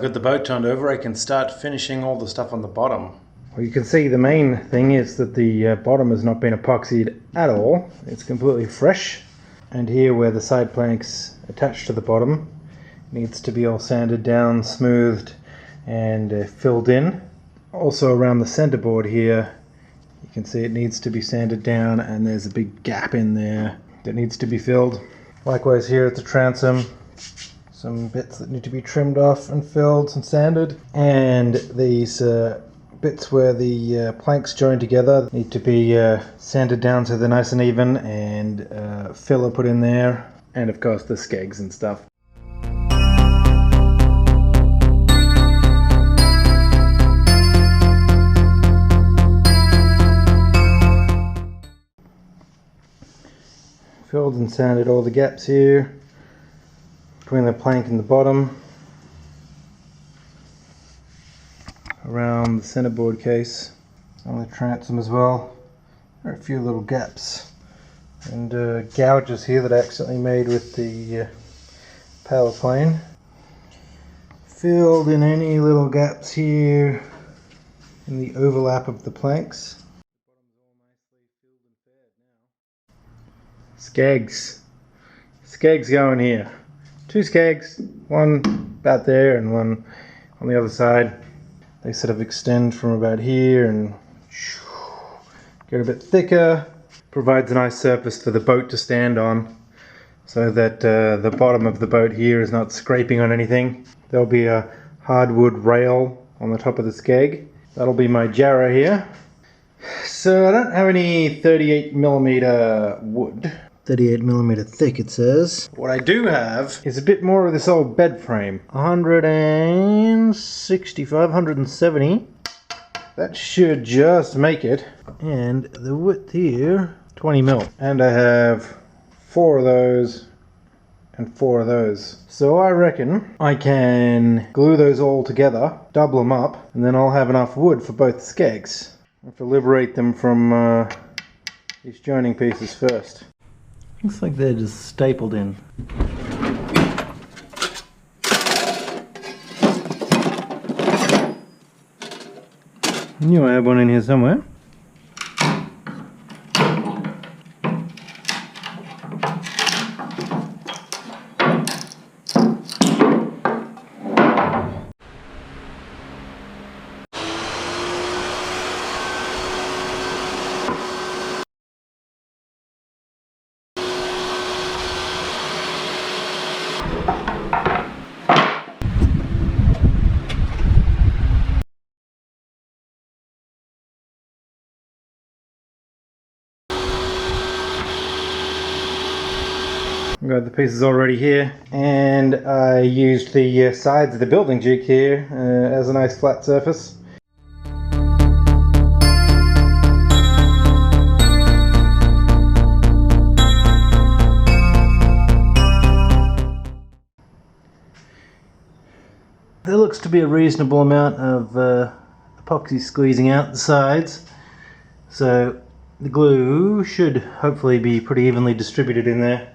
I've got the boat turned over, I can start finishing all the stuff on the bottom. Well, you can see the main thing is that the bottom has not been epoxied at all. It's completely fresh. And here where the side planks attach to the bottom needs to be all sanded down, smoothed and filled in. Also around the centerboard here, you can see it needs to be sanded down and there's a big gap in there that needs to be filled. Likewise here at the transom, some bits that need to be trimmed off and filled and sanded. And these bits where the planks join together need to be sanded down so they're nice and even, and filler put in there, and of course the skegs and stuff. Filled and sanded all the gaps here between the plank and the bottom. Around the centerboard case on the transom as well. There are a few little gaps and gouges here that I accidentally made with the power plane. Filled in any little gaps here in the overlap of the planks. Skegs. Skegs going here. 2 skegs, one about there and one on the other side. They sort of extend from about here and get a bit thicker. Provides a nice surface for the boat to stand on so that the bottom of the boat here is not scraping on anything. There'll be a hardwood rail on the top of the skeg. That'll be my jarrah here. So I don't have any 38mm wood. 38mm thick it says. What I do have is a bit more of this old bed frame. 165, 170. That should just make it. And the width here, 20mm. And I have 4 of those and 4 of those. So I reckon I can glue those all together, double them up, and then I'll have enough wood for both skegs. I have to liberate them from these joining pieces first. Looks like they're just stapled in. I knew I had one in here somewhere. I've got the pieces already here, and I used the sides of the building jig here as a nice flat surface. There looks to be a reasonable amount of epoxy squeezing out the sides, so the glue should hopefully be pretty evenly distributed in there.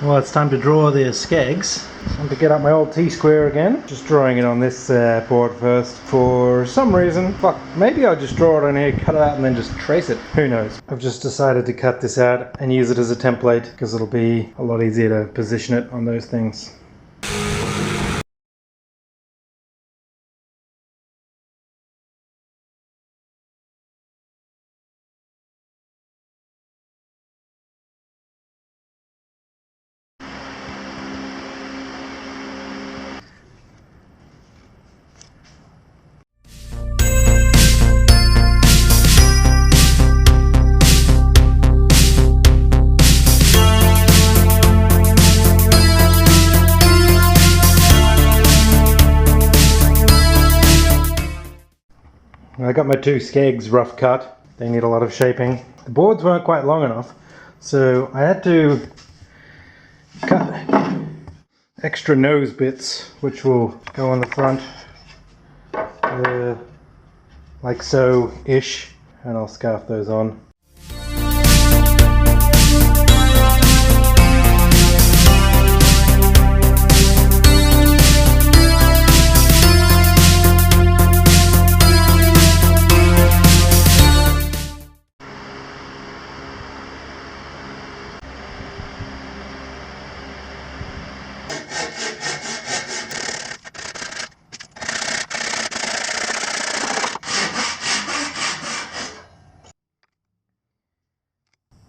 Well, it's time to draw the skegs. Time to get up my old T-square again. Just drawing it on this board first. For some reason, fuck, maybe I'll just draw it on here, cut it out and then just trace it. Who knows? I've just decided to cut this out and use it as a template because it'll be a lot easier to position it on those things. I got my 2 skegs rough cut. They need a lot of shaping. The boards weren't quite long enough, so I had to cut extra nose bits which will go on the front like so-ish, and I'll scarf those on.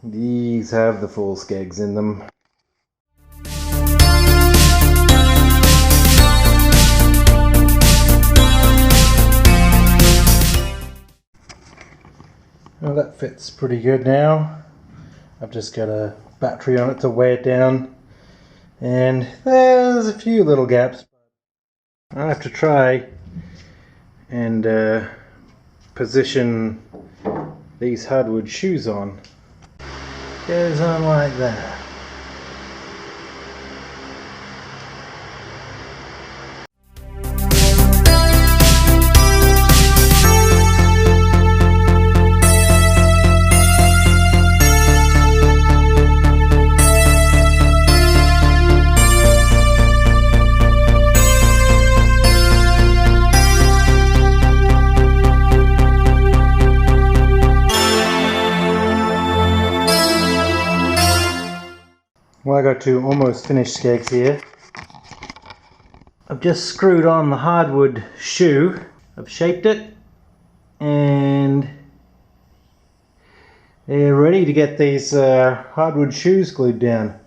These have the full Skegs in them. Well, that fits pretty good now. I've just got a battery on it to weigh it down, and there's a few little gaps. I have to try and position these hardwood shoes on. Goes on like that. Well, I got two almost finished Skegs here. I've just screwed on the hardwood shoe. I've shaped it, and they're ready to get these hardwood shoes glued down.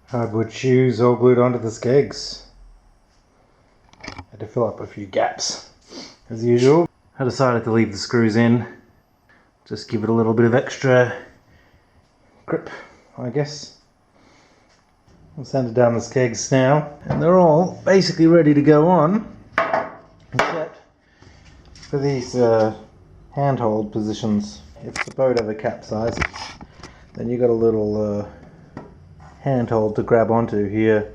Hardwood shoes all glued onto the Skegs. Had to fill up a few gaps as usual. I decided to leave the screws in, just give it a little bit of extra grip, I guess. I've sanded down the Skegs now, and they're all basically ready to go on, except for these handhold positions. If the boat ever capsizes, then you got a little handhold to grab onto here.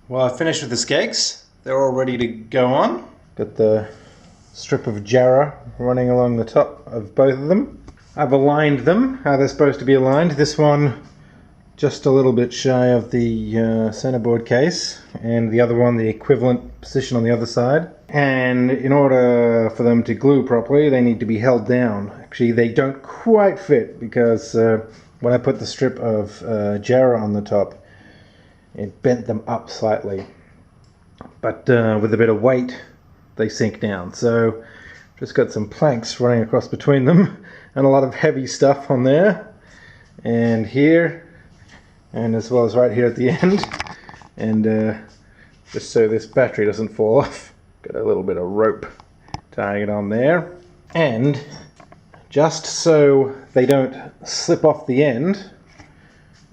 Well, I've finished with the Skegs. They're all ready to go on. Got the strip of jarrah running along the top of both of them. I've aligned them how they're supposed to be aligned. This one just a little bit shy of the centerboard case, and the other one the equivalent position on the other side. And in order for them to glue properly, they need to be held down. Actually, they don't quite fit because when I put the strip of jarrah on the top, it bent them up slightly, but with a bit of weight they sink down. So just got some planks running across between them and a lot of heavy stuff on there and here, and as well as right here at the end, and just so this battery doesn't fall off, got a little bit of rope tying it on there, and just so they don't slip off the end,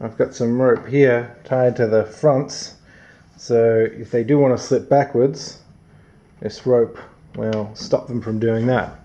I've got some rope here tied to the fronts, so if they do want to slip backwards, this rope will stop them from doing that.